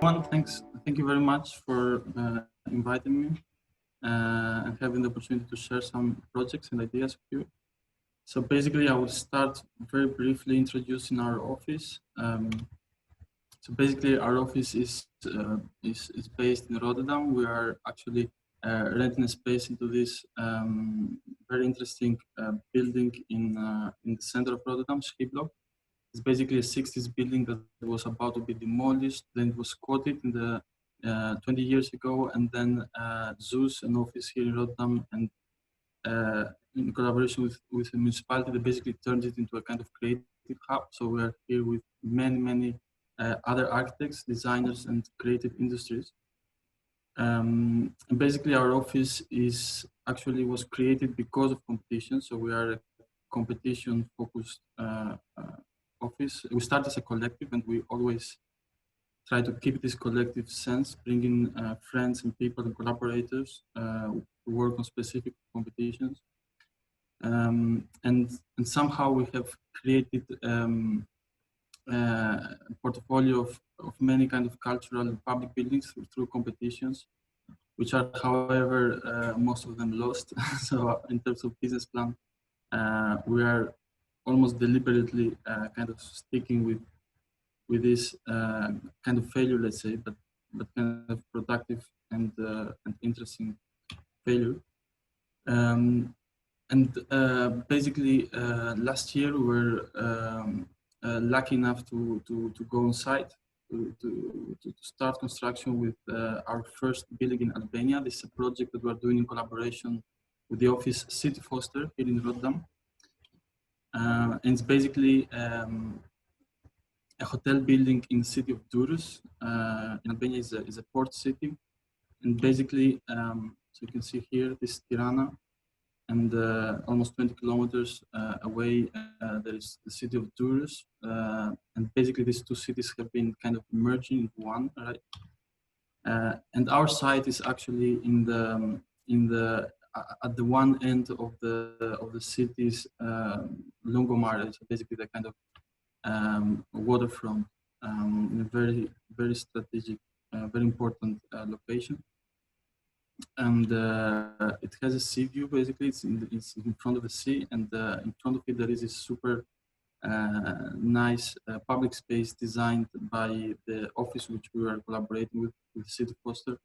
Thank you very much for inviting me and having the opportunity to share some projects and ideas with you. So basically, I will start very briefly introducing our office. So basically, our office is based in Rotterdam. We are actually renting a space into this very interesting building in the center of Rotterdam, Schiphol. It's basically a 60s building that was about to be demolished. Then it was quoted in the 20 years ago, and then Zeus, an office here in Rotterdam, and in collaboration with the municipality, they basically turned it into a kind of creative hub. So we are here with many other architects, designers, and creative industries. And basically, our office was created because of competition. So we are a competition-focused office. We start as a collective, and we always try to keep this collective sense, bringing friends and people and collaborators to work on specific competitions. And somehow we have created a portfolio of many kind of cultural and public buildings through competitions, which are, however, most of them lost. So in terms of business plan, we are almost deliberately kind of sticking with this kind of failure, let's say, but kind of productive and interesting failure. Basically, last year we were lucky enough to go on site to start construction with our first building in Albania. This is a project that we're doing in collaboration with the office City Foster here in Rotterdam. And it's basically a hotel building in the city of Durrës. In Albania is a port city. And basically, so you can see here, this is Tirana. And almost 20 kilometers away, there is the city of Durrës. And basically, these two cities have been kind of merging into one, right? And our site is actually at the one end of the city's lungomare, so basically the kind of waterfront, in a very strategic, very important location. And it has a sea view. Basically, it's in front of the sea, and in front of it there is a super nice public space designed by the office which we are collaborating with City Foster.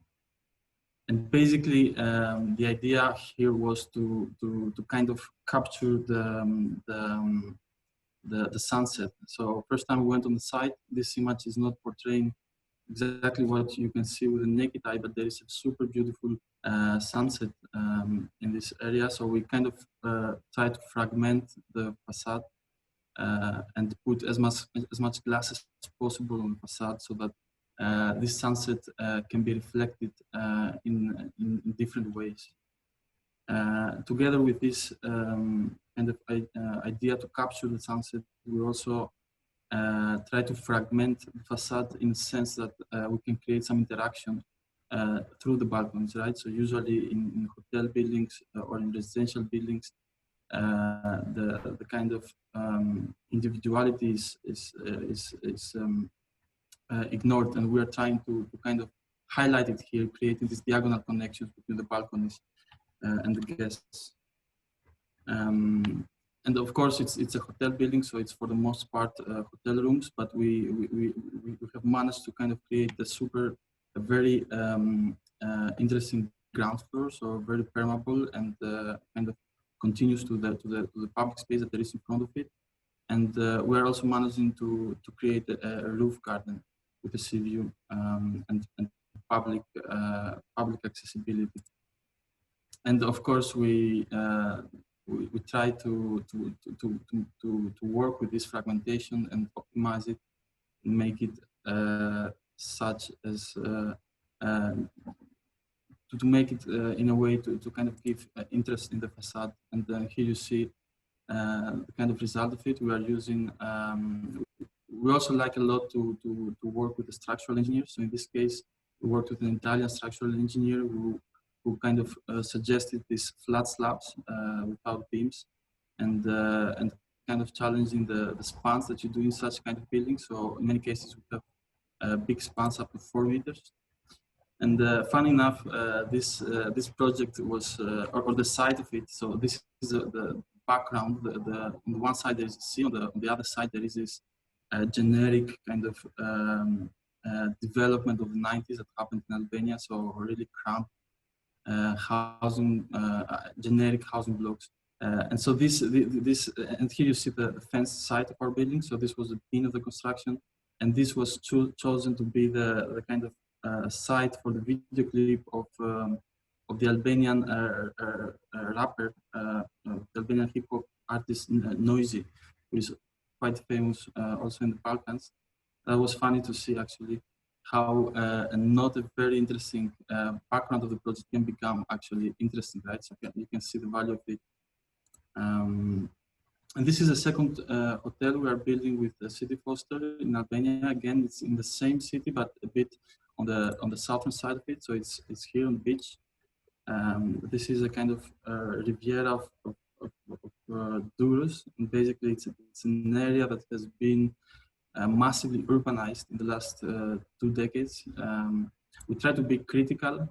And basically, the idea here was to kind of capture the sunset. So first time we went on the site, this image is not portraying exactly what you can see with the naked eye, but there is a super beautiful sunset in this area. So we kind of try to fragment the facade and put as much glass as possible on the facade, so that this sunset can be reflected in different ways. Together with this kind of idea to capture the sunset, we also try to fragment the facade in the sense that we can create some interaction through the balconies, right? So usually in hotel buildings or in residential buildings, the kind of individuality is ignored, and we are trying to kind of highlight it here, creating these diagonal connections between the balconies and the guests. And of course, it's a hotel building, so it's for the most part hotel rooms. But we have managed to kind of create a very interesting ground floor, so very permeable and kind of continues to the public space that there is in front of it. And we are also managing to create a roof garden with a sea view and public accessibility. And of course, we try to work with this fragmentation and optimize it, and make it such as to make it in a way to kind of give interest in the facade. And then here you see the kind of result of it. We are using. We also like a lot to work with the structural engineers. So in this case, we worked with an Italian structural engineer who kind of suggested these flat slabs without beams, and kind of challenging the spans that you do in such kind of buildings. So in many cases, we have big spans up to 4 meters. And funny enough, this project was, or the side of it, so this is the background. On the one side there is a sea, on the other side there is this generic kind of development of the 90s that happened in Albania, so really cramped housing, generic housing blocks. And so and here you see the fenced side of our building. So this was the beginning of the construction, and this was chosen to be the kind of site for the video clip of the Albanian rapper, the Albanian hip hop artist Noisy, who is quite famous also in the Balkans. That was funny to see actually how not a very interesting background of the project can become actually interesting, right? So you can see the value of it. And this is a second hotel we are building with City Foster in Albania. Again, it's in the same city, but a bit on the southern side of it. So it's here on the beach. This is a kind of riviera of Durrës, and basically it's an area that has been massively urbanized in the last 2 decades. We try to be critical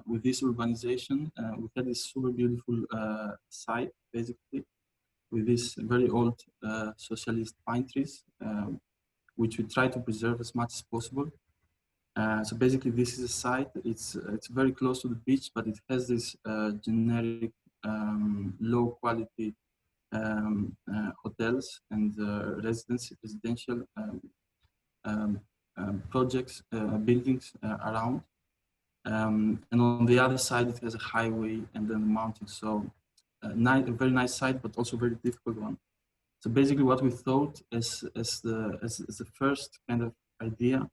with this urbanization. We had this super beautiful site, basically, with these very old socialist pine trees, which we try to preserve as much as possible. So basically, this is a site. It's very close to the beach, but it has this generic, low quality hotels and residential projects, buildings around. And on the other side, it has a highway and then mountains. So a very nice site, but also a very difficult one. So basically, what we thought as the first kind of idea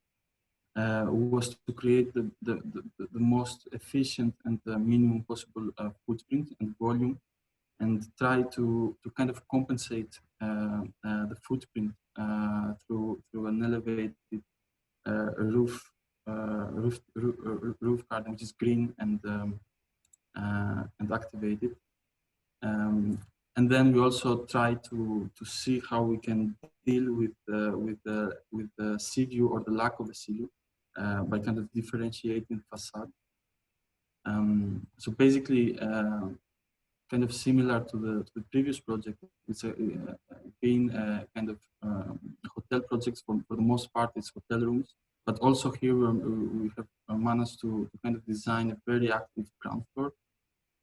was to create the most efficient and the minimum possible footprint and volume, and try to kind of compensate the footprint through an elevated roof garden, which is green and activated. And then we also try to see how we can deal with the sea view or the lack of the sea view by kind of differentiating facade. So basically, kind of similar to the previous project, it's been kind of hotel projects for the most part. It's hotel rooms, but also here we have managed to kind of design a very active ground floor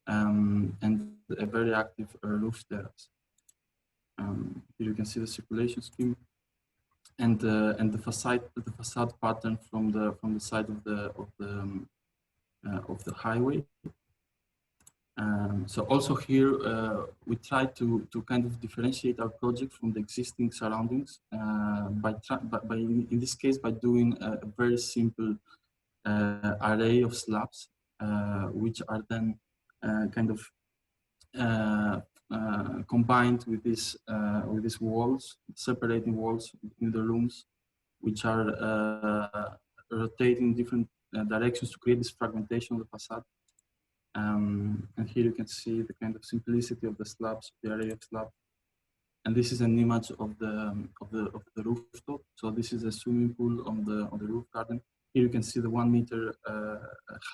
and a very active roof terrace. Here you can see the circulation scheme and the facade pattern from the side of the highway. So also here we try to kind of differentiate our project from the existing surroundings by in this case by doing a very simple array of slabs, which are then kind of combined with these walls, separating walls between the rooms, which are rotating in different directions to create this fragmentation of the facade. And here you can see the kind of simplicity of the slabs, the array of slabs. And this is an image of the rooftop. So this is a swimming pool on the roof garden. Here you can see the 1 meter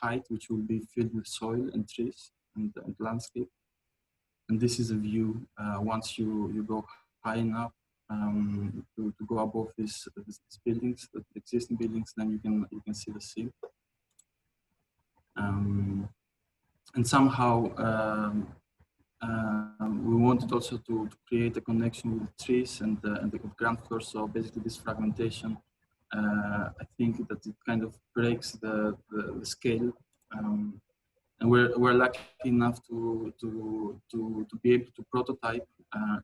height, which will be filled with soil and trees and landscape. And this is a view once you go high enough to go above these buildings, the existing buildings, then you can see the sea. And somehow we wanted also to create a connection with the trees and the ground floor. So basically, this fragmentation, I think that it kind of breaks the scale. And we're lucky enough to be able to prototype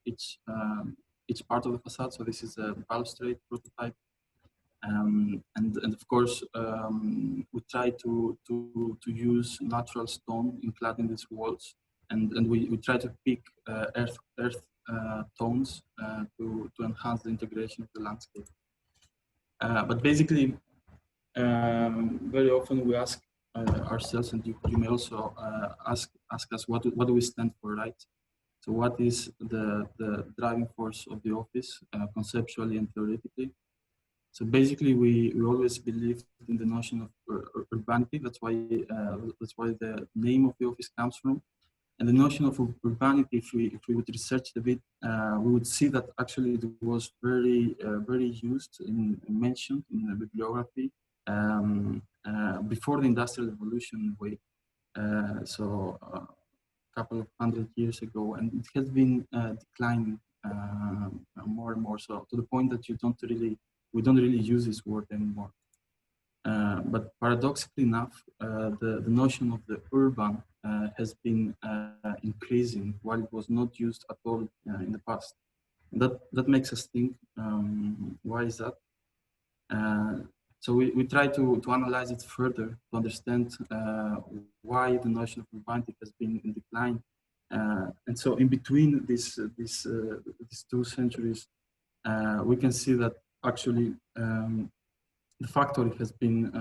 each part of the facade. So this is a balustrade prototype, and of course we try to use natural stone in cladding these walls, and we try to pick earth tones to enhance the integration of the landscape. But basically, very often we ask ourselves, and you may also ask us, what do we stand for, right? So what is the driving force of the office conceptually and theoretically? So basically, we always believed in the notion of urbanity. That's why the name of the office comes from. And the notion of urbanity, if we would research a bit, we would see that actually it was very used mentioned in the bibliography before the Industrial Revolution in a way. So a couple of 100 years ago, and it has been declining more and more, so to the point that we don't really use this word anymore. But paradoxically enough, the notion of the urban has been increasing while it was not used at all in the past. That makes us think, why is that? So we try to analyze it further to understand why the notion of urbanity has been in decline. And so in between these 2 centuries, we can see that actually the factory has been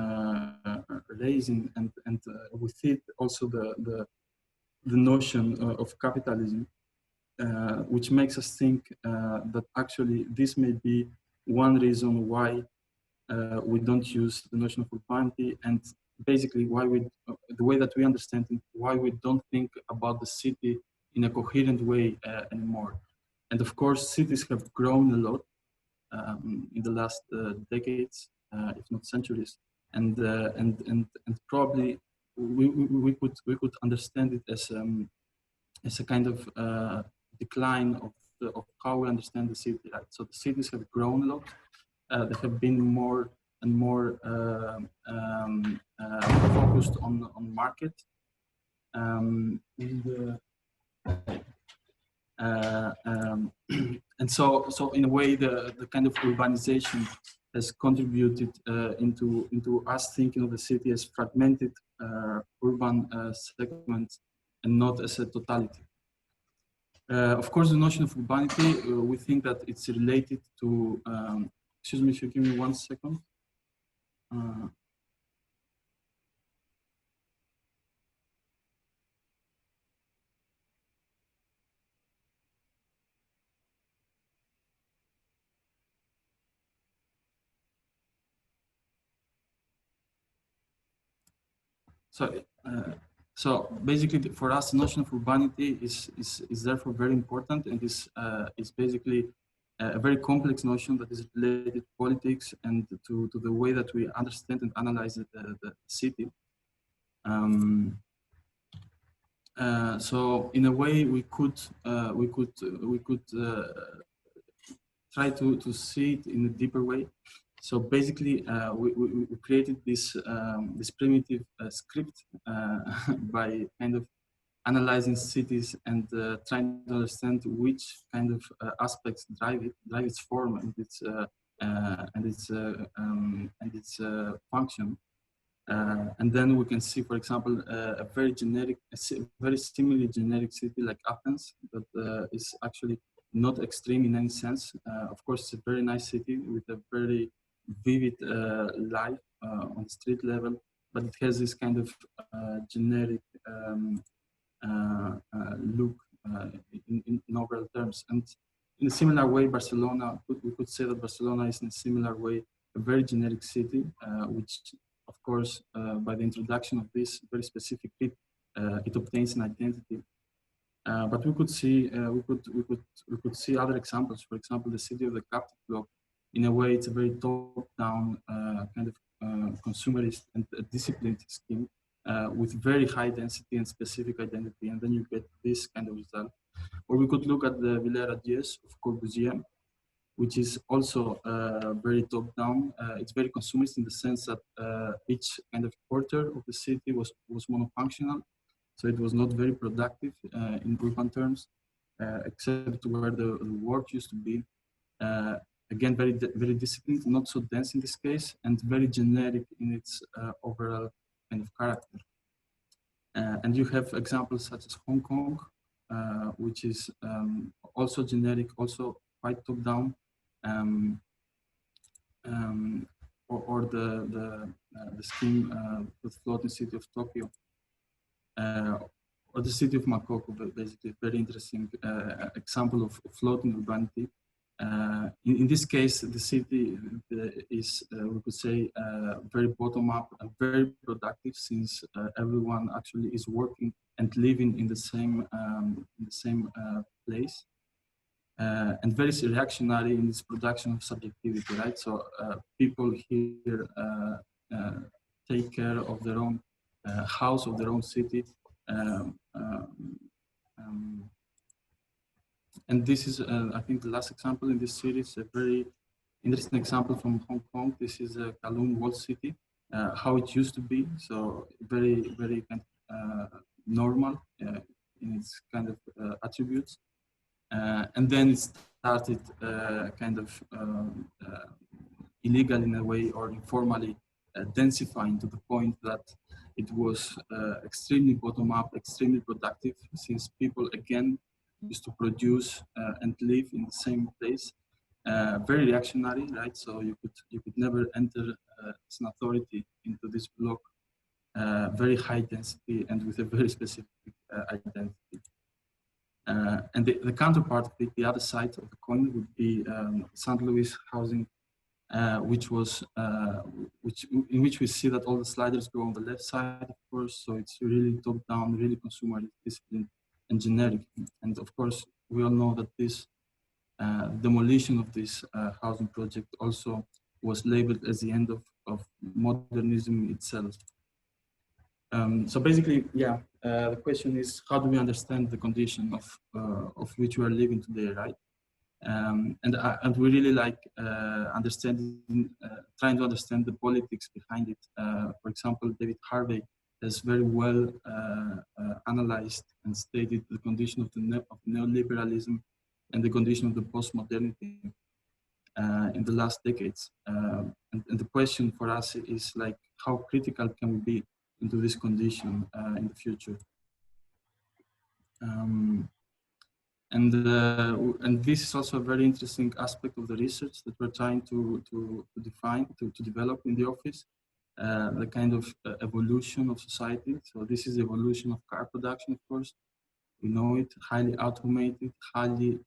raising, and with it also the notion of capitalism, which makes us think that actually this may be one reason why we don't use the notion of urbanity, and basically why the way that we understand it, why we don't think about the city in a coherent way anymore. And of course, cities have grown a lot in the last decades, if not centuries, and probably we could understand it as a kind of decline of how we understand the city. Right? So the cities have grown a lot. They have been more and more focused on market. And so in a way, the kind of urbanization has contributed into us thinking of the city as fragmented urban segments and not as a totality. Of course, the notion of urbanity, we think that it's related to, excuse me, if you give me 1 second. So basically, for us, the notion of urbanity is therefore very important, and is basically a very complex notion that is related to politics and to the way that we understand and analyze the city. So in a way, we could try to see it in a deeper way. So basically, we created this primitive script by kind of analyzing cities and trying to understand which kind of aspects drive its form and its function. And then we can see, for example, a very similarly generic city like Athens that is actually not extreme in any sense. Of course, it's a very nice city with a very vivid life on the street level, but it has this kind of generic look in overall terms. And in a similar way, Barcelona, we could say that Barcelona is in a similar way a very generic city, which, of course, by the introduction of this very specific bit, it obtains an identity. But we could see other examples. For example, the city of the Captive Block. In a way, it's a very top-down kind of consumerist and disciplined scheme with very high density and specific identity, and then you get this kind of result. Or we could look at the Villa Radius of Corbusier, which is also very top-down. It's very consumerist in the sense that each kind of quarter of the city was monofunctional, so it was not very productive in urban terms, except where the work used to be. Again, very disciplined, not so dense in this case, and very generic in its overall kind of character. And you have examples such as Hong Kong, which is also generic, also quite top-down, or the scheme with floating city of Tokyo, or the city of Makoko, basically a very interesting example of floating urbanity. In this case, the city is, we could say, very bottom-up and very productive, since everyone actually is working and living in the same place, and very reactionary in this production of subjectivity, right? So people here take care of their own house, of their own city. And this is, I think, the last example in this series, a very interesting example from Hong Kong. This is a Kowloon walled city, how it used to be. So very, very kind of, normal in its kind of attributes. And then it started kind of illegal in a way, or informally densifying to the point that it was extremely bottom-up, extremely productive, since people again used to produce and live in the same place. Very reactionary, right? So you could never enter as an authority into this block. Very high density and with a very specific identity. And the counterpart of it, the other side of the coin, would be St. Louis housing, in which we see that all the sliders go on the left side, of course. So it's really top down, really consumer discipline and generic. And of course, we all know that this demolition of this housing project also was labeled as the end of modernism itself. So basically, yeah, the question is, how do we understand the condition of which we are living today, right? And we really like trying to understand the politics behind it. For example, David Harvey has very well analyzed and stated the condition of neoliberalism and the condition of the postmodernity in the last decades. And the question for us is, like, how critical can we be into this condition in the future? And this is also a very interesting aspect of the research that we're trying to develop in the office, the kind of evolution of society. So this is the evolution of car production, of course. We know it, highly automated, highly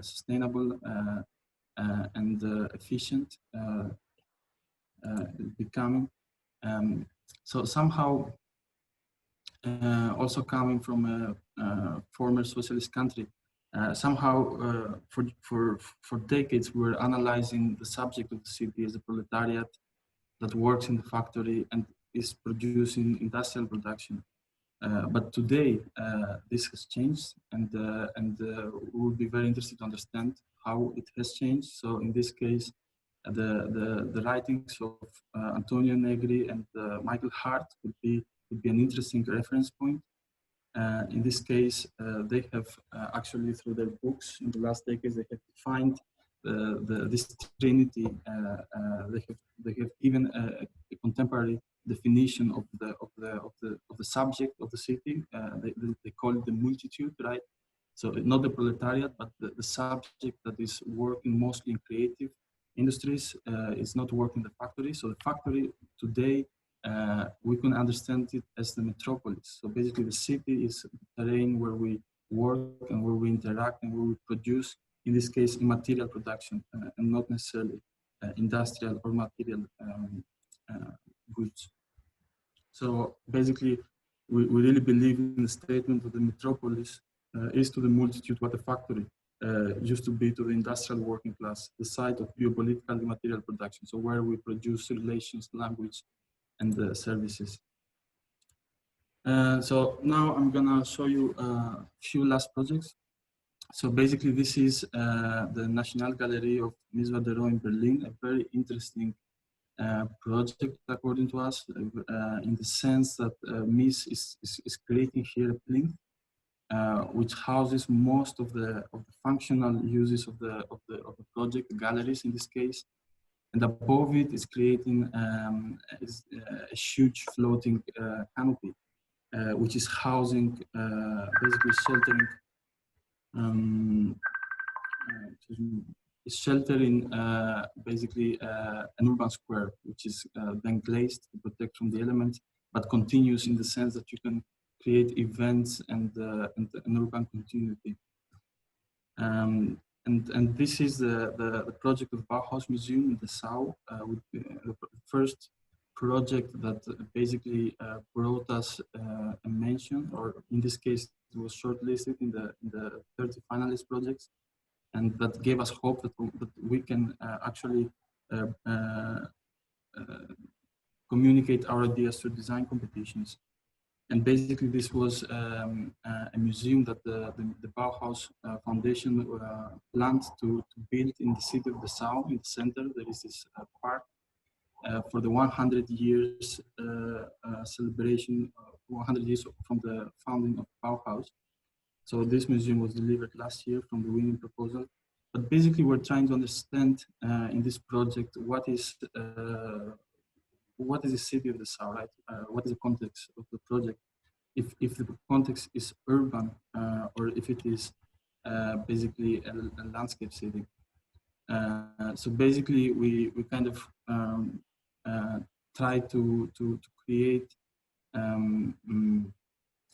sustainable and efficient becoming. So somehow, also coming from a former socialist country, somehow for decades we were analyzing the subject of the city as a proletariat that works in the factory and is producing industrial production. But today this has changed, and we will be very interested to understand how it has changed. So in this case, the writings of Antonio Negri and Michael Hart would be an interesting reference point. In this case, they have actually, through their books in the last decades, they have defined this trinity. They have given a contemporary definition of the subject of the city. They call it the multitude, right? So not the proletariat, but the subject that is working mostly in creative industries is not working in the factory. So the factory today, we can understand it as the metropolis. So basically the city is the terrain where we work and where we interact and where we produce, in this case, immaterial production and not necessarily industrial or material goods. So basically, we really believe in the statement that the metropolis is to the multitude what the factory used to be to the industrial working class, the site of biopolitical material production. So where we produce relations, language, and the services. So now I'm gonna show you a few last projects. So basically this is the National Gallery of Mies van der Rohe in Berlin, a very interesting project according to us, in the sense that Mies is creating here a plinth which houses most of the functional uses of the project, the galleries in this case. And above it is creating a huge floating canopy, which is housing, basically sheltering, basically an urban square, which is then glazed to protect from the elements, but continues in the sense that you can create events and an urban continuity. And and this is the project of Bauhaus Museum in Dessau, with the first project that basically brought us a mention, or in this case, it was shortlisted in the 30 finalist projects, and that gave us hope that we can actually communicate our ideas through design competitions. And basically, this was a museum that the Bauhaus Foundation planned to build in the city of Dessau. In the center, there is this park for the 100 years celebration, 100 years from the founding of Bauhaus. So this museum was delivered last year from the winning proposal. But basically, we're trying to understand in this project what is the city of Dessau, right? What is the context of the project? If the context is urban, or if it is basically a landscape city. So basically, we kind of try to create.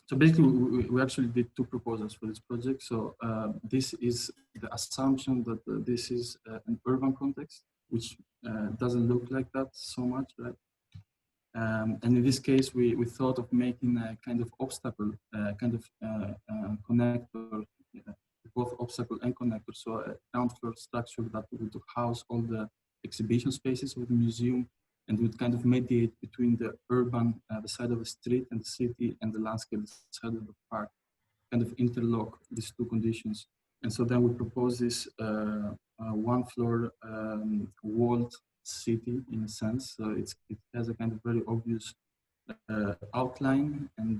So basically, we actually did two proposals for this project. So this is the assumption that this is an urban context, which doesn't look like that so much, right? And in this case, we thought of making a kind of obstacle, connector, both obstacle and connector. So a ground floor structure that would house all the exhibition spaces of the museum, and would kind of mediate between the urban, the side of the street and the city, and the landscape, the side of the park, kind of interlock these two conditions. And so then we propose this one floor walled city in a sense. So it has a kind of very obvious outline and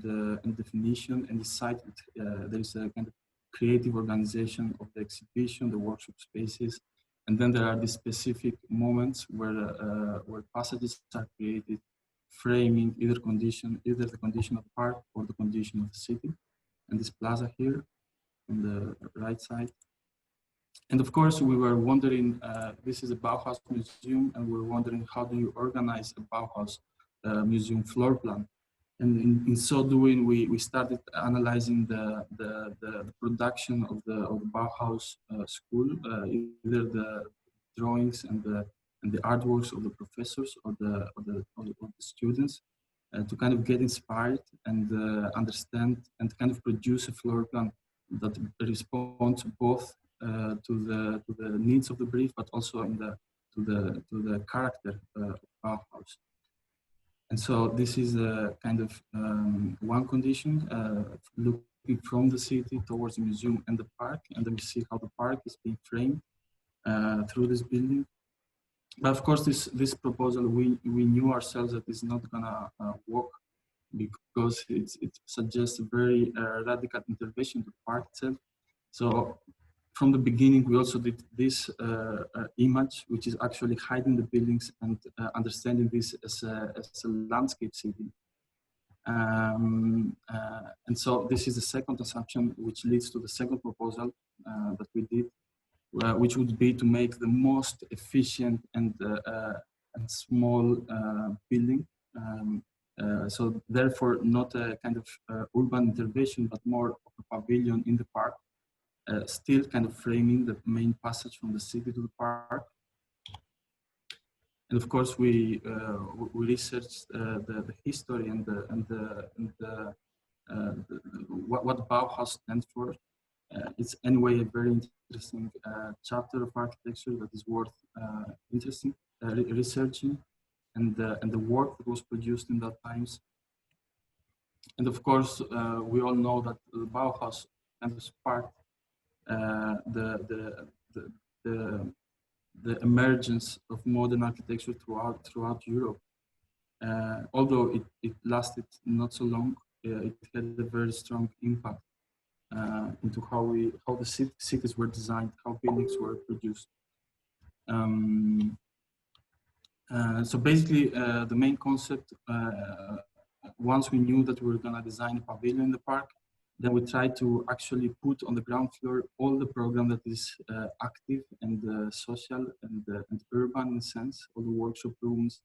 definition, and the site, there is a kind of creative organization of the exhibition, the workshop spaces. And then there are these specific moments where passages are created, framing either the condition of the park or the condition of the city. And this plaza here on the right side. And of course, we were wondering, this is a Bauhaus museum, and we're wondering, how do you organize a Bauhaus museum floor plan? And in so doing, we started analyzing the production of the Bauhaus school, either the drawings and the artworks of the professors or the students, to kind of get inspired and understand and kind of produce a floor plan that responds both to the needs of the brief, but also to the character of Bauhaus. And so this is a kind of one condition, looking from the city towards the museum and the park, and then we see how the park is being framed through this building. But of course, this proposal, we knew ourselves that it's not gonna work, because it suggests a very radical intervention to the park itself. So from the beginning, we also did this image, which is actually hiding the buildings and understanding this as a landscape city. And so this is the second assumption, which leads to the second proposal that we did, which would be to make the most efficient and small building. So therefore, not a kind of urban intervention, but more of a pavilion in the park. Still kind of framing the main passage from the city to the park. And of course, we researched the history and what Bauhaus stands for. It's anyway a very interesting chapter of architecture that is worth researching, and the work that was produced in that times. And of course, we all know that the Bauhaus kind of sparked the emergence of modern architecture throughout Europe. Although it lasted not so long, it had a very strong impact into how the cities were designed, how buildings were produced. So basically, the main concept, once we knew that we were gonna design a pavilion in the park, then we tried to actually put on the ground floor all the program that is active and social and urban in a sense, all the workshop rooms,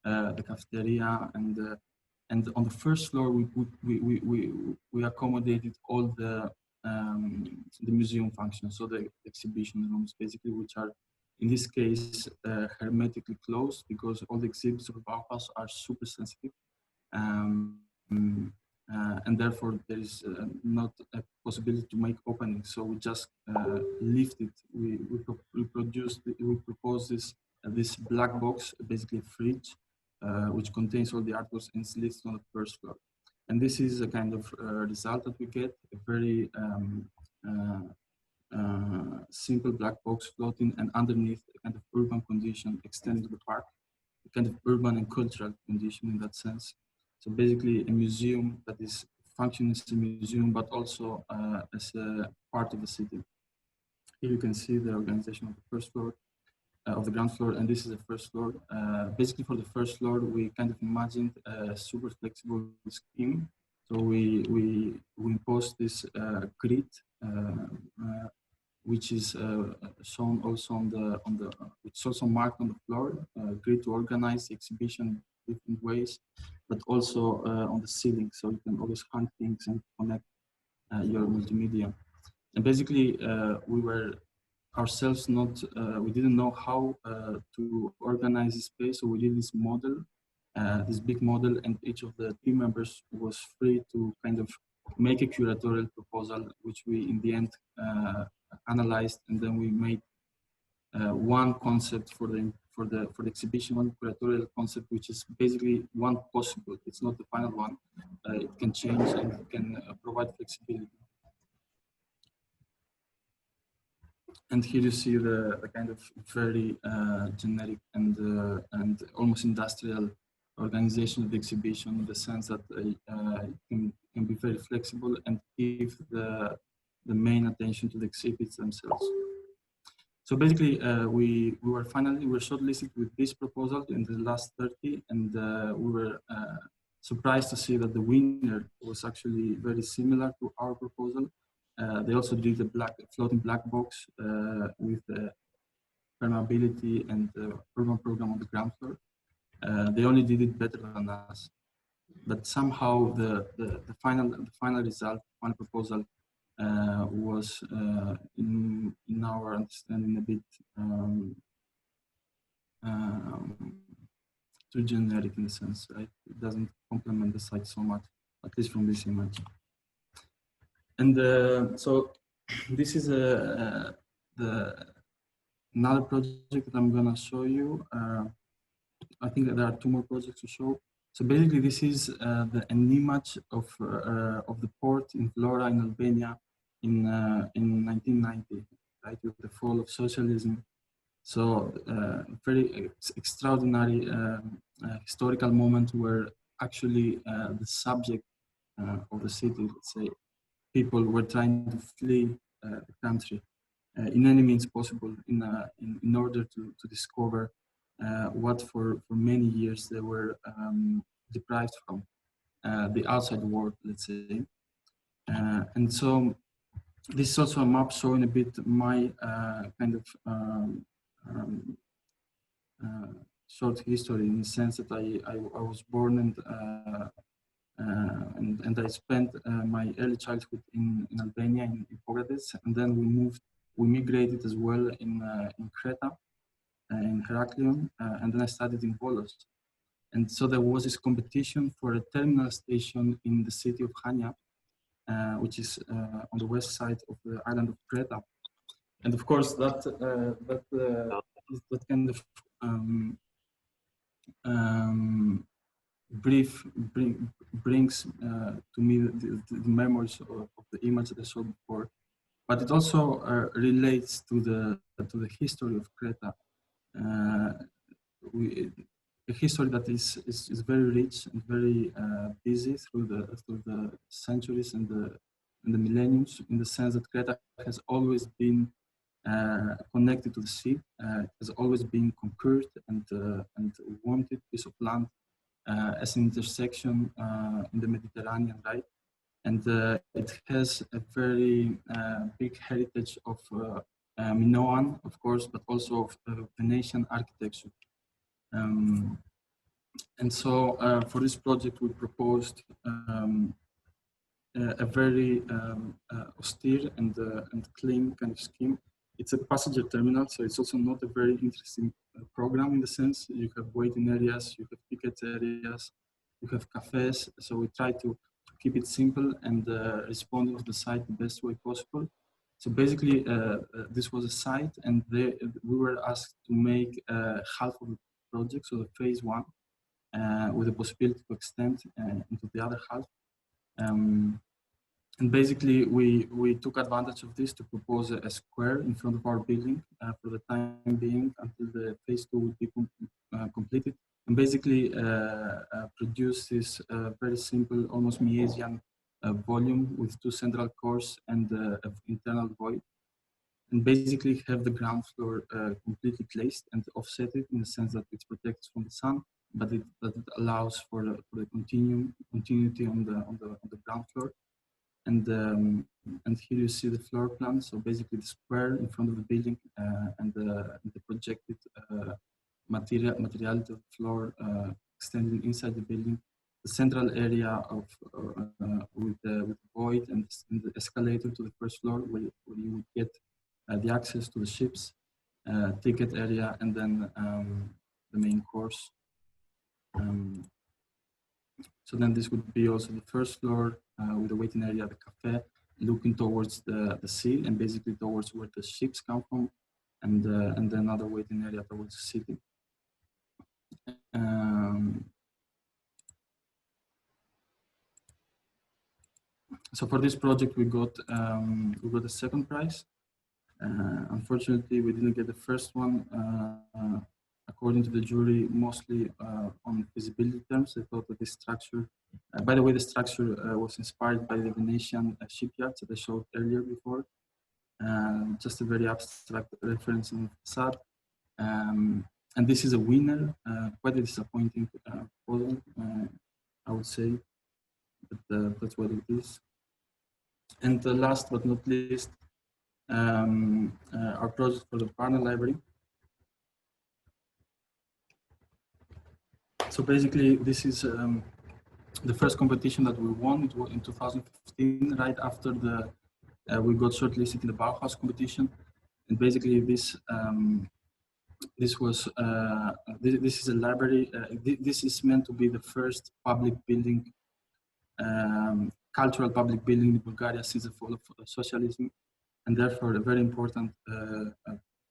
the cafeteria, and on the first floor we accommodated all the the museum function, so the exhibition rooms, basically, which are in this case hermetically closed because all the exhibits of Bauhaus are super sensitive. And therefore there is not a possibility to make openings. So we just lift it. We propose this black box, basically a fridge, which contains all the artworks and is listed on the first floor. And this is a kind of result that we get, a very simple black box floating, and underneath a kind of urban condition extending to the park, a kind of urban and cultural condition in that sense. So basically a museum that is functioning as a museum, but also as a part of the city. Here you can see the organization of the first floor, of the ground floor, and this is the first floor. Basically for the first floor, we kind of imagined a super flexible scheme. So we imposed this grid, which is shown also which is also marked on the floor, grid to organize the exhibition in different ways, but also on the ceiling, so you can always hang things and connect your multimedia. And basically, we were ourselves we didn't know how to organize the space, so we did this model, this big model, and each of the team members was free to kind of make a curatorial proposal, which we in the end analyzed, and then we made one concept for the exhibition, one curatorial concept, which is basically one possible. It's not the final one. It can change and it can provide flexibility. And here you see the kind of very generic and almost industrial organization of the exhibition, in the sense that it can be very flexible and give the main attention to the exhibits themselves. So basically, we were shortlisted with this proposal in the last 30, and we were surprised to see that the winner was actually very similar to our proposal. They also did the floating black box with the permeability and the urban program on the ground floor. They only did it better than us, but somehow the final result, final proposal, was in our understanding a bit too generic in a sense, right? It doesn't complement the site so much, at least from this image. And so this is another project that I'm gonna show you. I think that there are two more projects to show. So basically, this is an image of the port in Vlora in Albania in 1990, right, with the fall of socialism. So very extraordinary historical moment where actually the subject of the city, let's say, people were trying to flee the country in any means possible in order to discover what for many years they were deprived from, the outside world, let's say. And so this is also a map showing a bit my kind of short history, in the sense that I was born and I spent my early childhood in Albania, in Pogradec, and then we migrated as well in Creta, in Heraklion, and then I studied in Volos. And so there was this competition for a terminal station in the city of Hania, which is on the west side of the island of Creta. And of course, that kind of brings to me the memories of the image that I saw before, but it also relates to the history of Creta. A history that is very rich and very busy through the centuries and the millenniums, in the sense that Creta has always been connected to the sea, has always been conquered and wanted piece of land as an intersection in the Mediterranean, right? And it has a very big heritage of Minoan, of course, but also of Venetian architecture. And so for this project, we proposed a very austere and clean kind of scheme. It's a passenger terminal, so it's also not a very interesting program in the sense you have waiting areas, you have ticket areas, you have cafes. So we try to keep it simple and respond to the site the best way possible. So basically, this was a site, and we were asked to make half of the project, so the phase 1, with the possibility to extend into the other half. And basically, we took advantage of this to propose a square in front of our building for the time being until the phase 2 would be completed. And basically produce this very simple, almost Miesian volume with 2 central cores and an internal void. And basically have the ground floor completely glazed and offsetted in the sense that it protects from the sun, but it allows for the continuity on the ground floor. And here you see the floor plan. So basically the square in front of the building and the projected materiality of the floor extending inside the building. The central area of with the void and the escalator to the first floor where you would get the access to the ships, ticket area, and then the main course. So then this would be also the first floor with the waiting area, the cafe, looking towards the sea and basically towards where the ships come from, and then another waiting area towards the city. So for this project, we got the second prize. Unfortunately, we didn't get the first one. According to the jury, mostly on feasibility terms. They thought that this structure, by the way, the structure was inspired by the Venetian shipyards that I showed earlier before. Just a very abstract reference on the facade. And this is a winner, quite a disappointing proposal, I would say, but that's what it is. And last but not least, our project for the partner library. So basically, this is the first competition that we won. It was in 2015, right after we got shortlisted in the Bauhaus competition. And basically, this was this is a library. This is meant to be the first public building, cultural public building in Bulgaria since the fall of socialism, and therefore a very important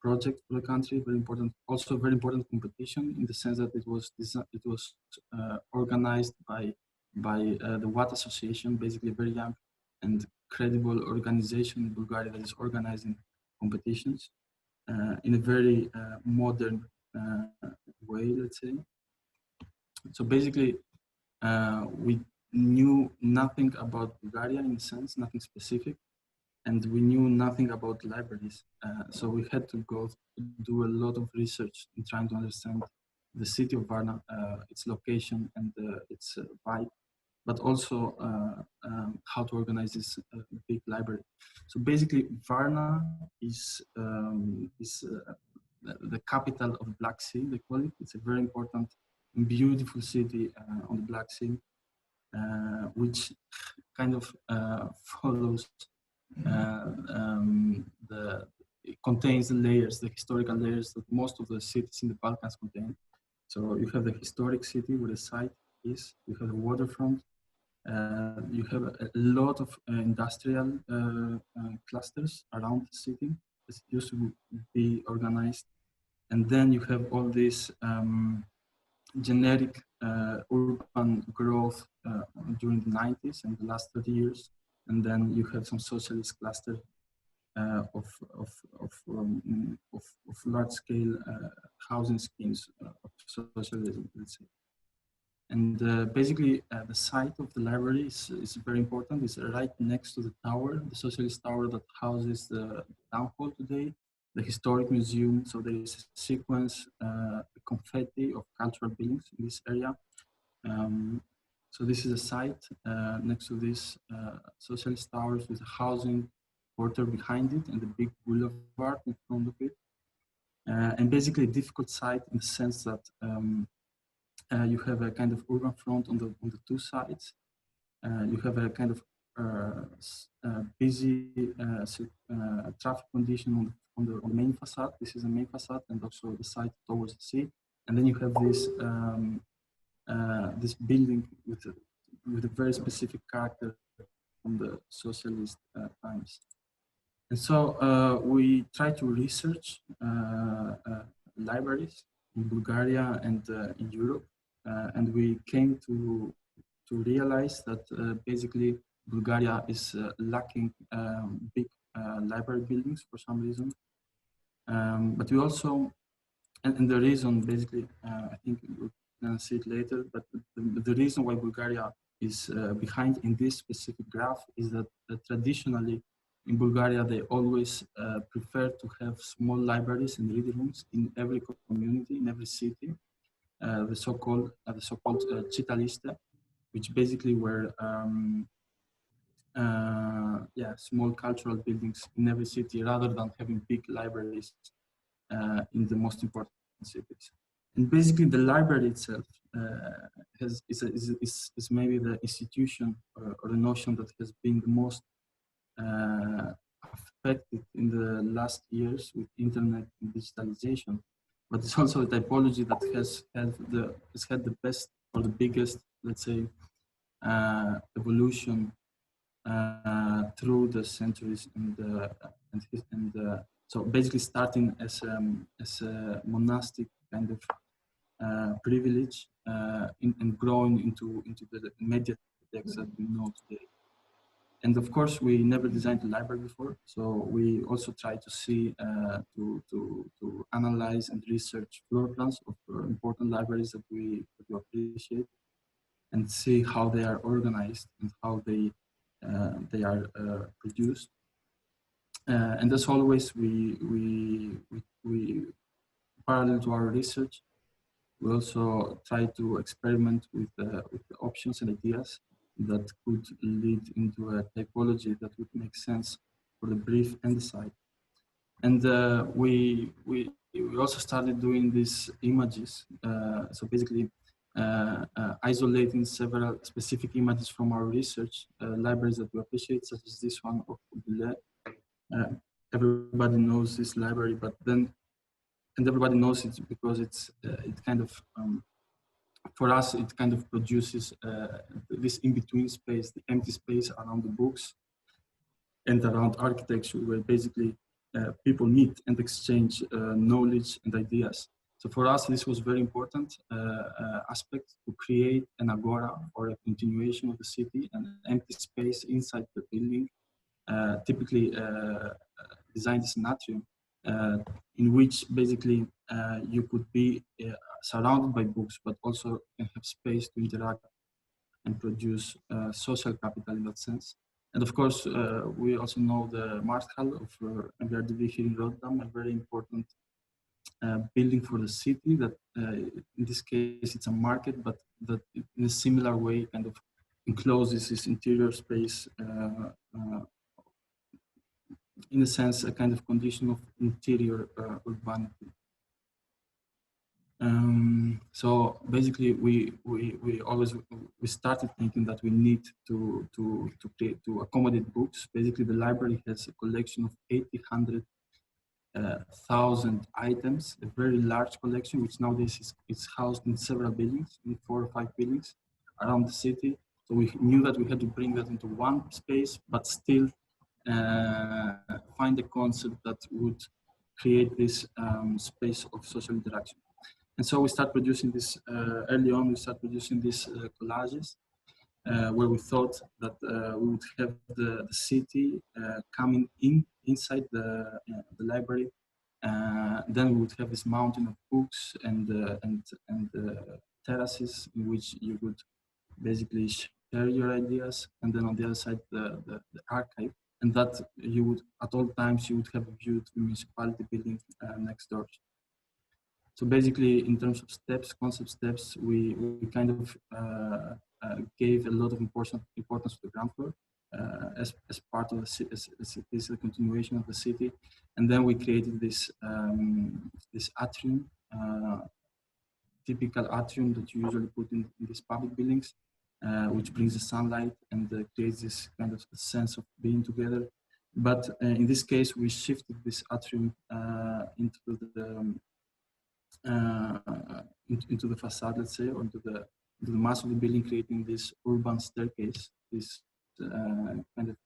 project for the country. Very important, also very important competition in the sense that it was organized by the Watt Association, basically a very young and credible organization in Bulgaria that is organizing competitions in a very modern way, let's say. So basically, we knew nothing about Bulgaria in a sense, nothing specific, and we knew nothing about libraries. So we had to go do a lot of research in trying to understand the city of Varna, its location and its vibe, but also how to organize this big library. So basically, Varna is the capital of the Black Sea, they call it. It's a very important, beautiful city on the Black Sea, which kind of follows it contains the layers, the historical layers that most of the cities in the Balkans contain. So you have the historic city where the site is, you have the waterfront, you have a lot of industrial clusters around the city that used to be organized. And then you have all this generic urban growth during the 90s and the last 30 years. And then you have some socialist cluster of large-scale housing schemes of socialism, let's say. And basically, the site of the library is very important. It's right next to the tower, the socialist tower that houses the town hall today, the historic museum. So there is a sequence, a confetti of cultural buildings in this area. So this is a site next to this socialist towers with a housing quarter behind it and the big boulevard in front of it. And basically a difficult site in the sense that you have a kind of urban front on the two sides. You have a kind of busy traffic condition on the main facade. This is the main facade, and also the side towards the sea. And then you have this this building with a very specific character from the socialist times. And so we try to research libraries in Bulgaria and in Europe, and we came to realize that basically Bulgaria is lacking big library buildings for some reason. But we also, and the reason basically, I think we're gonna see it later, but the reason why Bulgaria is behind in this specific graph is that traditionally in Bulgaria, they always prefer to have small libraries and reading rooms in every community, in every city, the so-called Citaliste, which basically were small cultural buildings in every city rather than having big libraries in the most important cities. And basically the library itself is maybe the institution or the notion that has been the most affected in the last years with internet and digitalization, but it's also a typology that has had the best or the biggest, let's say, evolution through the centuries and so basically starting as a monastic kind of privilege and growing into the media text that we know today. And of course, we never designed a library before, so we also try to see, to analyze and research floor plans of important libraries that we appreciate, and see how they are organized and how they are produced. And as always, we parallel to our research, we also try to experiment with the options and ideas that could lead into a typology that would make sense for the brief and the site. And we also started doing these images. So basically isolating several specific images from our research libraries that we appreciate, such as this one of MELEEM. Everybody knows this library, but then, and everybody knows it because it kind of, for us, it kind of produces this in-between space, the empty space around the books and around architecture, where basically people meet and exchange knowledge and ideas. So for us, this was very important aspect to create an agora or a continuation of the city, an empty space inside the building, typically designed as an atrium, in which basically you could be surrounded by books, but also can have space to interact and produce social capital in that sense. And of course, we also know the Marshall of MELEEM here in Rotterdam, a very important building for the city that in this case it's a market, but that in a similar way kind of encloses this interior space, in a sense, a kind of condition of interior urbanity. So basically, we started thinking that we need to accommodate books. Basically, the library has a collection of 800,000 items, a very large collection, which nowadays is housed in several buildings, in 4 or 5 buildings around the city. So we knew that we had to bring that into one space, but still find a concept that would create this space of social interaction. And so we start producing this, early on we start producing these collages, where we thought that we would have the city coming inside the library. Then we would have this mountain of books and terraces in which you would basically share your ideas, and then on the other side the archive, and that you would at all times you would have a view to the municipality building next door. So basically, in terms of steps, concept steps, we kind of gave a lot of importance to the ground floor as part of the city, as a continuation of the city, and then we created this this atrium, typical atrium that you usually put in these public buildings, which brings the sunlight and creates this kind of sense of being together. But in this case, we shifted this atrium into the facade, let's say, or into the mass of the building, creating this urban staircase, this kind of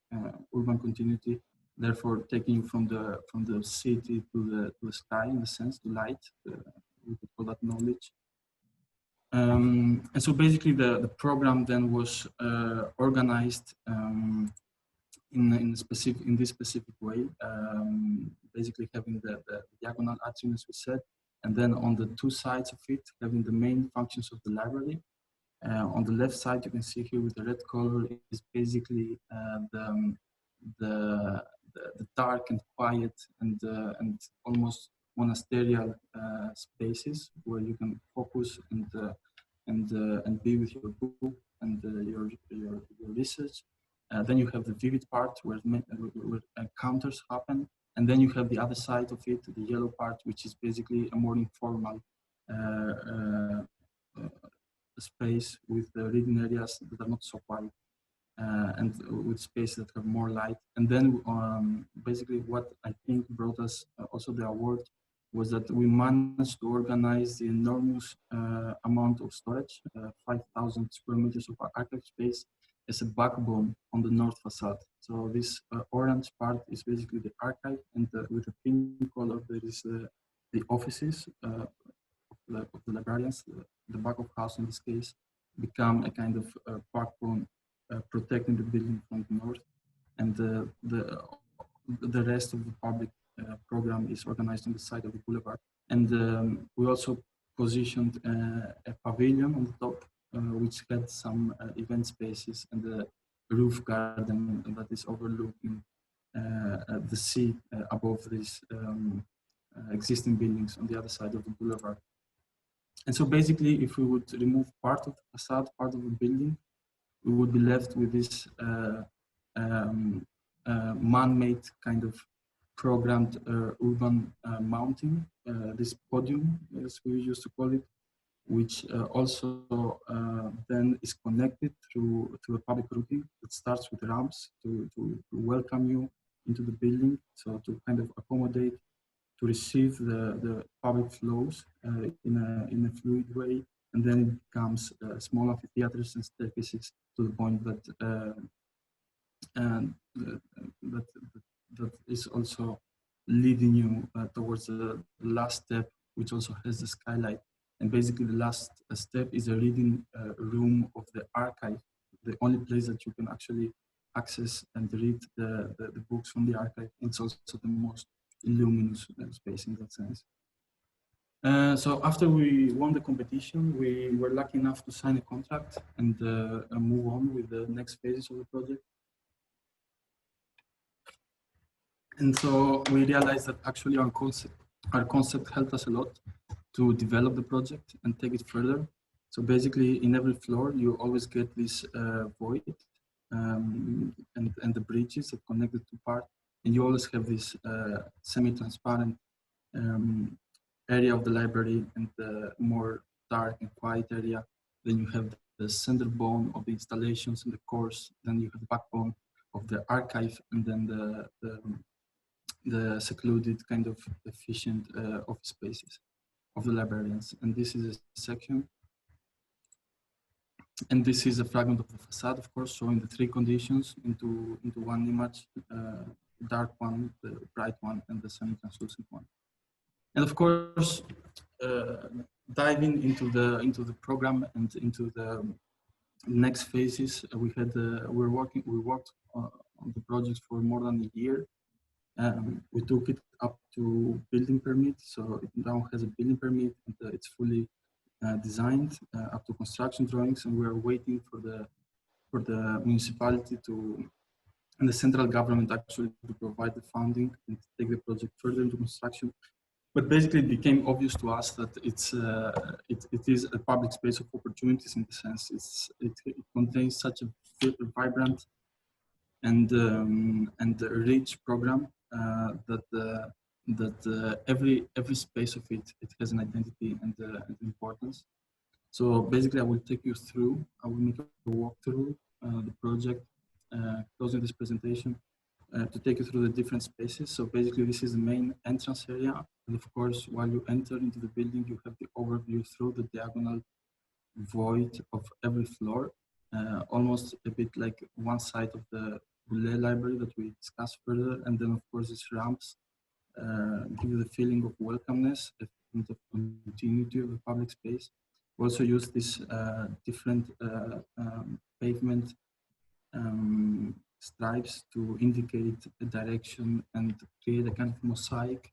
urban continuity. Therefore, taking you from the city to the sky, in a sense, to light. We could call that knowledge. And so basically, the program then was organized in this specific way. Basically, having the diagonal atrium, as we said, and then on the two sides of it, having the main functions of the library. On the left side, you can see here with the red color is basically the dark and quiet and almost monasterial spaces where you can focus and be with your book and your research. Then you have the vivid part where encounters happen, and then you have the other side of it, the yellow part, which is basically a more informal space with reading areas that are not so quiet. And with spaces that have more light. And then basically what I think brought us also the award was that we managed to organize the enormous amount of storage, 5,000 square meters of archive space as a backbone on the north facade. So this orange part is basically the archive, and with the pink color there is the offices of the librarians. The back of house in this case become a kind of backbone protecting the building from the north, and the rest of the public program is organized on the side of the boulevard. And we also positioned a pavilion on the top, which had some event spaces and a roof garden that is overlooking the sea above these existing buildings on the other side of the boulevard. And so basically, if we would remove part of the facade, part of the building, we would be left with this man-made kind of programmed urban mounting, this podium, as we used to call it, which also then is connected to a public routing that starts with ramps to welcome you into the building, so to kind of accommodate, to receive the public flows in a fluid way. And then it becomes small amphitheaters and staircases to the point that that is also leading you towards the last step, which also has the skylight. And basically the last step is a reading room of the archive, the only place that you can actually access and read the books from the archive. It's also the most luminous space in that sense. So after we won the competition, we were lucky enough to sign a contract and move on with the next phases of the project. And so we realized that actually our concept helped us a lot to develop the project and take it further. So basically, in every floor, you always get this void and the bridges that connect the two parts. And you always have this semi-transparent area of the library and the more dark and quiet area. Then you have the center bone of the installations and the course. Then you have the backbone of the archive, and then the secluded kind of efficient office spaces of the librarians. And this is a section. And this is a fragment of the facade, of course, showing the three conditions into one image, dark one, the bright one, and the semi-translucent one. And of course, diving into the program and into the next phases, we worked on the project for more than a year. We took it up to building permit, so it now has a building permit, and it's fully designed up to construction drawings, and we are waiting for the municipality and the central government actually to provide the funding and take the project further into construction. But basically, it became obvious to us that it is a public space of opportunities in the sense it contains such a vibrant and rich program that every space of it has an identity and importance. So basically, I will take you through, I will make a walkthrough the project, closing this presentation, to take you through the different spaces. So basically, this is the main entrance area. And of course, while you enter into the building, you have the overview through the diagonal void of every floor, almost a bit like one side of the Boulay library that we discussed further. And then, of course, these ramps give you the feeling of welcomeness and of continuity of the public space. We also use this different pavement stripes to indicate a direction and create a kind of mosaic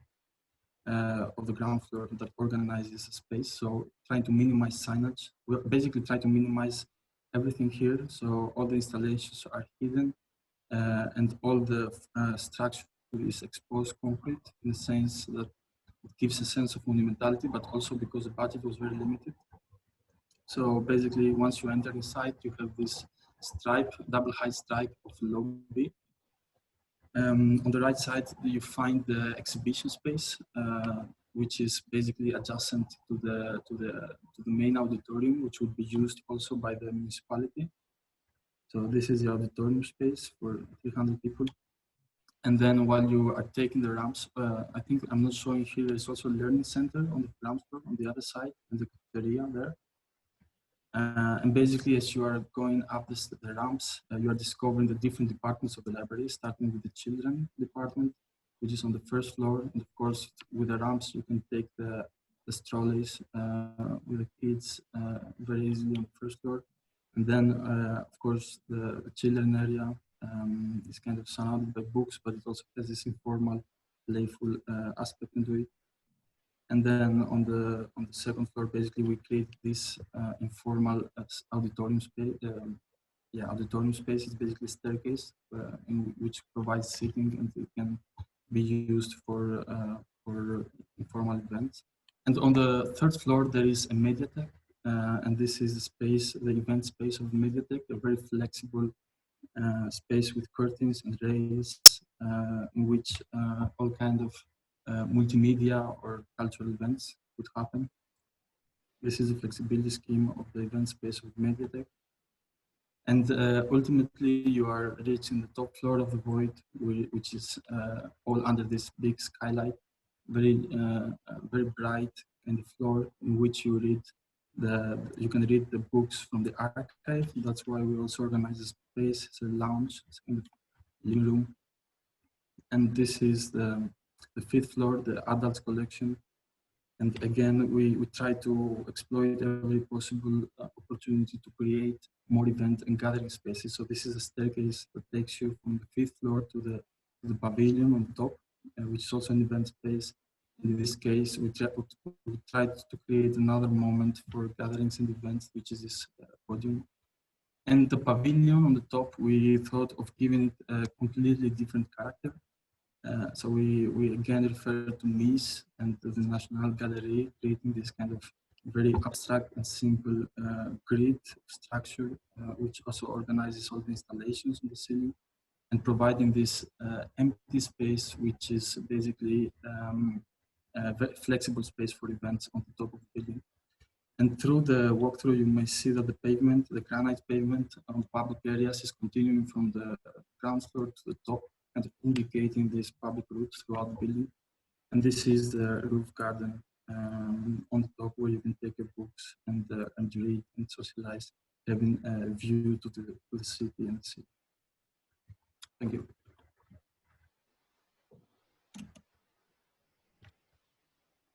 of the ground floor that organizes the space. So trying to minimize signage. We basically try to minimize everything here. So all the installations are hidden and all the structure is exposed concrete, in the sense that it gives a sense of monumentality, but also because the budget was very limited. So basically, once you enter inside, you have this stripe, double height stripe of lobby. On the right side, you find the exhibition space, which is basically adjacent to the main auditorium, which would be used also by the municipality. So this is the auditorium space for 300 people. And then while you are taking the ramps, I think I'm not showing here, there's also a learning center on the ground floor on the other side, in the cafeteria there. And basically, as you are going up the ramps, you are discovering the different departments of the library, starting with the children department, which is on the first floor. And of course, with the ramps, you can take the trolleys with the kids very easily on the first floor. And then, of course, the children area is kind of surrounded by books, but it also has this informal, playful aspect into it. And then on the second floor, basically, we create this informal auditorium space. Auditorium space is basically a staircase in which provides seating, and it can be used for informal events. And on the third floor, there is a mediatek, and this is the space, the event space of the mediatek, a very flexible space with curtains and rails, in which all kind of multimedia or cultural events could happen. This is the flexibility scheme of the event space of mediatek. And ultimately, you are reaching the top floor of the void, which is all under this big skylight, very bright kind of floor in which you read you can read the books from the archive. That's why we also organize a space. It's a lounge, it's kind of living room. And this is the fifth floor, the adults collection. And again, we try to exploit every possible opportunity to create more event and gathering spaces. So this is a staircase that takes you from the fifth floor to the pavilion on the top, which is also an event space. In this case, we tried to create another moment for gatherings and events, which is this podium. And the pavilion on the top, we thought of giving it a completely different character. So we again refer to MES and to the National Gallery, creating this kind of very abstract and simple grid structure, which also organizes all the installations on the ceiling, and providing this empty space, which is basically a very flexible space for events on the top of the building. And through the walkthrough, you may see that the pavement, the granite pavement on public areas, is continuing from the ground floor to the top, kind of indicating these public routes throughout the building. And this is the roof garden on the top, where you can take your books and read and socialize, having a view to the city and the sea. Thank you.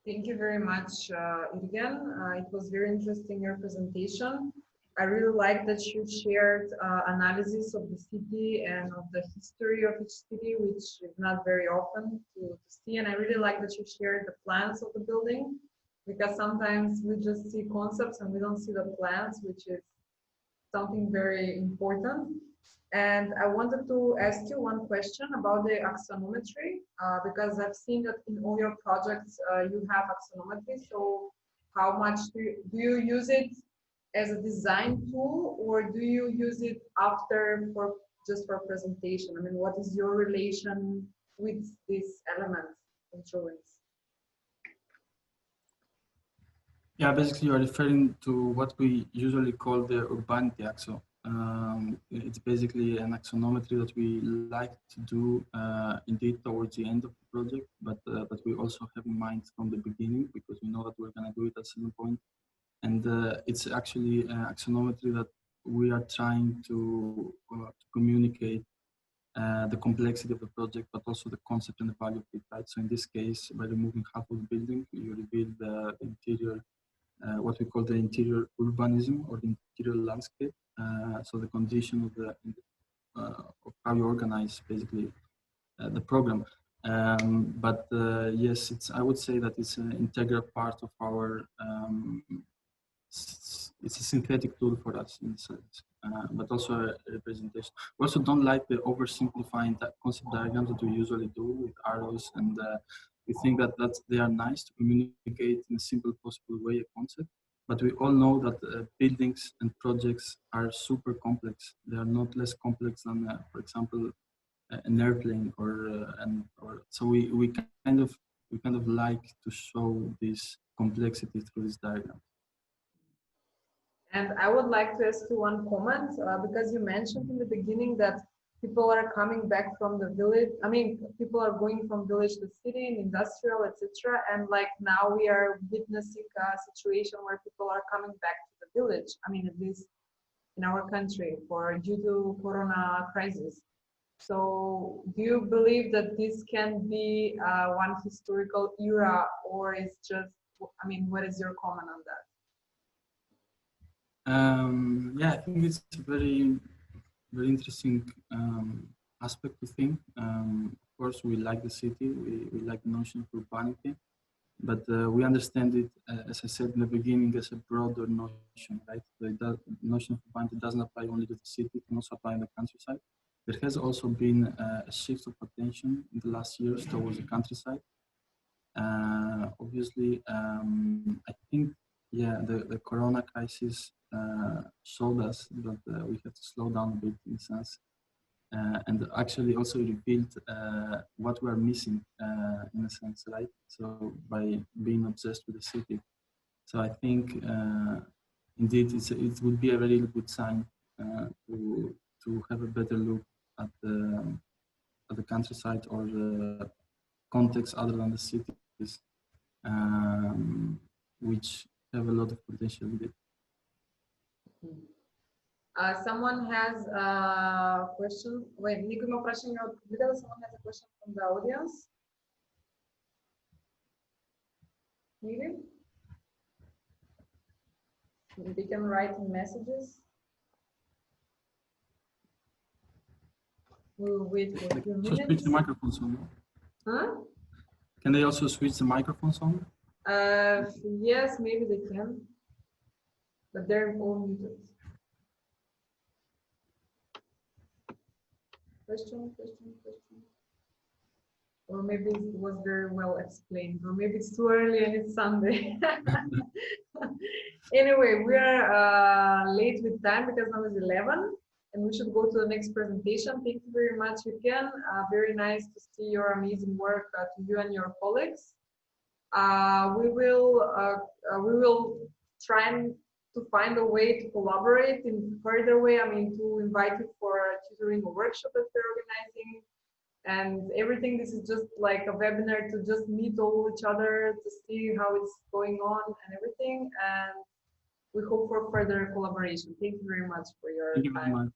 Thank you very much, Irgen. It was very interesting, your presentation. I really like that you shared analysis of the city and of the history of each city, which is not very often to see. And I really like that you shared the plans of the building, because sometimes we just see concepts and we don't see the plans, which is something very important. And I wanted to ask you one question about the axonometry, because I've seen that in all your projects you have axonometry. So how much do you use it as a design tool, or do you use it after just for presentation? I mean, what is your relation with these elements and drawings? Yeah, basically you are referring to what we usually call the urbanity axo. It's basically an axonometry that we like to do indeed towards the end of the project, but we also have in mind from the beginning, because we know that we're going to do it at some point. And it's actually an axonometry that we are trying to communicate the complexity of the project, but also the concept and the value of it, right? So in this case, by removing half of the building, you reveal the interior, what we call the interior urbanism or the interior landscape. So the condition of the of how you organize basically the program. But yes, I would say that it's an integral part of our. It's a synthetic tool for us in a sense, but also a representation. We also don't like the oversimplifying concept diagrams that we usually do with arrows, and we think that they are nice to communicate in a simple possible way a concept. But we all know that buildings and projects are super complex. They are not less complex than, for example, an airplane, so we kind of like to show this complexity through this diagram. And I would like to ask you one comment, because you mentioned in the beginning that people are coming back from the village. I mean, people are going from village to city, and industrial, etc. And like now we are witnessing a situation where people are coming back to the village. I mean, at least in our country, due to Corona crisis. So, do you believe that this can be one historical era, or is just? I mean, what is your comment on that? Yeah, I think it's a very interesting aspect to think. Of course, we like the city, we like the notion of urbanity, but we understand it, as I said in the beginning, as a broader notion, right? The notion of urbanity doesn't apply only to the city, it can also apply in the countryside. There has also been a shift of attention in the last years towards the countryside. Obviously, I think, yeah, the Corona crisis showed us that we have to slow down a bit in a sense, and actually also revealed what we are missing in a sense, right? So by being obsessed with the city. So I think indeed it would be a very good sign to have a better look at the countryside or the context other than the cities, which have a lot of potential with it. Someone has a question. Wait, Nico ima прашање од публиката. Someone has a question from the audience. Maybe they can write in messages. We'll wait for a few minutes. So switch the microphones on. Huh? Can they also switch the microphones on? Yes, maybe they can, but they're all muted. Question. Or maybe it was very well explained, or maybe it's too early and it's Sunday. Anyway, we are late with time because now it's 11 and we should go to the next presentation. Thank you very much, Irgen. Very nice to see your amazing work to you and your colleagues. We will try to find a way to collaborate in further way. I mean, to invite you for a tutoring or workshop that we're organizing. And everything, this is just like a webinar to just meet all each other, to see how it's going on and everything. And we hope for further collaboration. Thank you very much for your time. Thank you very much.